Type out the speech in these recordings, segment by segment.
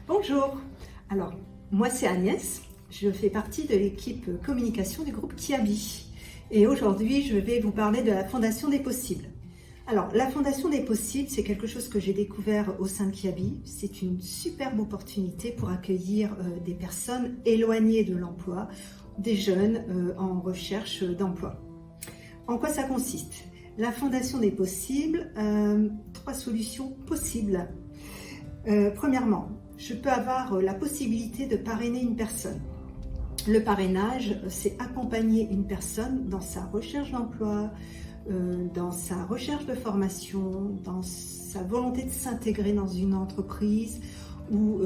Bonjour, alors moi c'est Agnès, je fais partie de l'équipe communication du groupe Kiabi et aujourd'hui je vais vous parler de la Fondation des Possibles. Alors la Fondation des Possibles, c'est quelque chose que j'ai découvert au sein de Kiabi, c'est une superbe opportunité pour accueillir des personnes éloignées de l'emploi, des jeunes en recherche d'emploi. En quoi ça consiste? La Fondation des Possibles, 3 solutions possibles. Premièrement, je peux avoir la possibilité de parrainer une personne. Le parrainage, c'est accompagner une personne dans sa recherche d'emploi, dans sa recherche de formation, dans sa volonté de s'intégrer dans une entreprise ou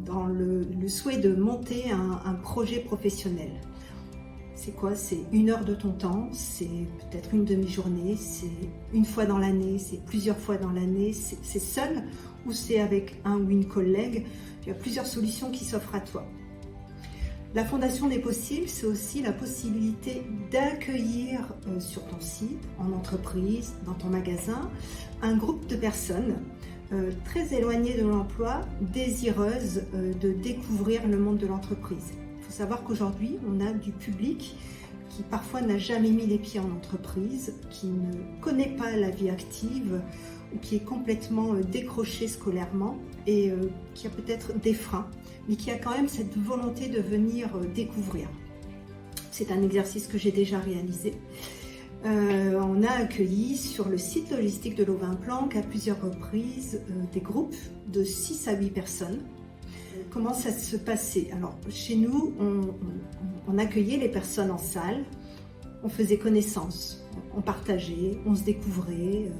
dans le souhait de monter un projet professionnel. C'est quoi? C'est 1 heure de ton temps, c'est peut-être une demi-journée, c'est une fois dans l'année, c'est plusieurs fois dans l'année, c'est seul ou c'est avec un ou une collègue. Il y a plusieurs solutions qui s'offrent à toi. La Fondation des Possibles, c'est aussi la possibilité d'accueillir sur ton site, en entreprise, dans ton magasin, un groupe de personnes très éloignées de l'emploi, désireuses de découvrir le monde de l'entreprise. Il faut savoir qu'aujourd'hui, on a du public qui parfois n'a jamais mis les pieds en entreprise, qui ne connaît pas la vie active ou qui est complètement décroché scolairement et qui a peut-être des freins, mais qui a quand même cette volonté de venir découvrir. C'est un exercice que j'ai déjà réalisé. On a accueilli sur le site logistique de Louvain-Planck à plusieurs reprises des groupes de 6 à 8 personnes. Comment ça se passait? Alors, chez nous, on accueillait les personnes en salle, on faisait connaissance, on partageait, on se découvrait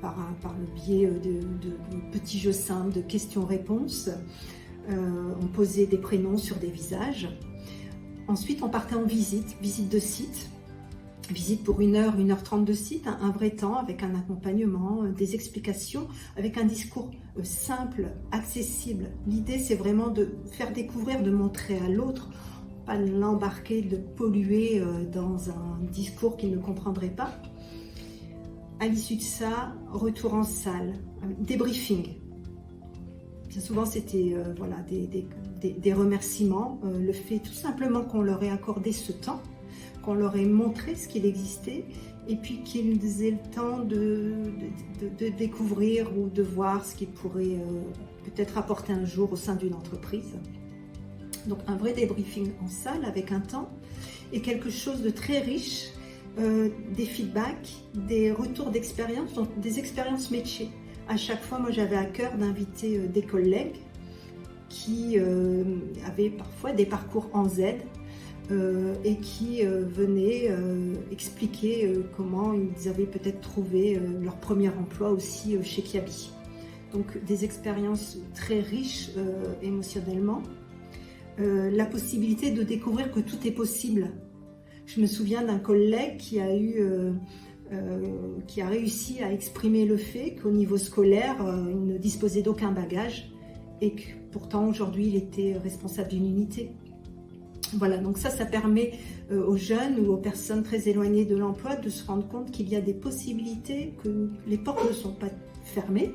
par le biais de petits jeux simples, de questions-réponses. On posait des prénoms sur des visages. Ensuite, on partait en visite de site. Visite pour 1 heure, 1h30 de site, un vrai temps avec un accompagnement, des explications, avec un discours simple, accessible. L'idée, c'est vraiment de faire découvrir, de montrer à l'autre, pas de l'embarquer, de polluer dans un discours qu'il ne comprendrait pas. À l'issue de ça, retour en salle, débriefing. Bien souvent, c'était voilà, des remerciements, le fait tout simplement qu'on leur ait accordé ce temps, qu'on leur ait montré ce qu'il existait et puis qu'ils aient le temps de découvrir ou de voir ce qu'ils pourraient peut-être apporter un jour au sein d'une entreprise. Donc un vrai débriefing en salle avec un temps et quelque chose de très riche, des feedbacks, des retours d'expérience, donc des expériences métiers. À chaque fois, moi j'avais à cœur d'inviter des collègues qui avaient parfois des parcours en Z, et qui venaient expliquer comment ils avaient peut-être trouvé leur premier emploi aussi chez Kiabi. Donc des expériences très riches émotionnellement. La possibilité de découvrir que tout est possible. Je me souviens d'un collègue qui a réussi à exprimer le fait qu'au niveau scolaire, il ne disposait d'aucun bagage et que pourtant aujourd'hui il était responsable d'une unité. Voilà, donc ça permet aux jeunes ou aux personnes très éloignées de l'emploi de se rendre compte qu'il y a des possibilités, que les portes ne sont pas fermées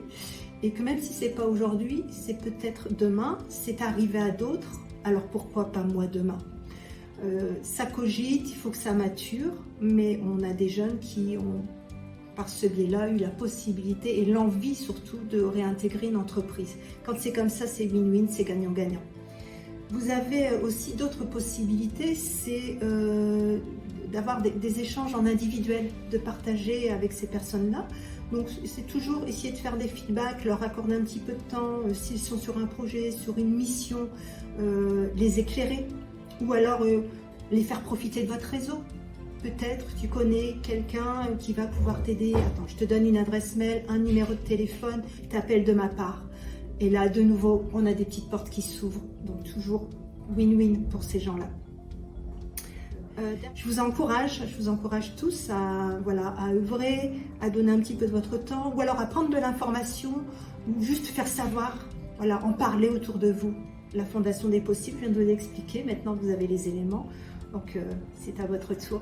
et que même si ce n'est pas aujourd'hui, c'est peut-être demain, c'est arrivé à d'autres, alors pourquoi pas moi demain? Ça cogite, il faut que ça mature, mais on a des jeunes qui ont, par ce biais-là, eu la possibilité et l'envie surtout de réintégrer une entreprise. Quand c'est comme ça, c'est win-win, c'est gagnant-gagnant. Vous avez aussi d'autres possibilités, c'est d'avoir des échanges en individuel, de partager avec ces personnes-là. Donc c'est toujours essayer de faire des feedbacks, leur accorder un petit peu de temps, s'ils sont sur un projet, sur une mission, les éclairer ou alors les faire profiter de votre réseau. Peut-être tu connais quelqu'un qui va pouvoir t'aider. Attends, je te donne une adresse mail, un numéro de téléphone, t'appelles de ma part. Et là, de nouveau, on a des petites portes qui s'ouvrent. Donc, toujours win-win pour ces gens-là. Je vous encourage tous à œuvrer, à donner un petit peu de votre temps, ou alors à prendre de l'information, ou juste faire savoir, voilà, en parler autour de vous. La Fondation des Possibles, je viens de vous l'expliquer, maintenant vous avez les éléments, donc c'est à votre tour.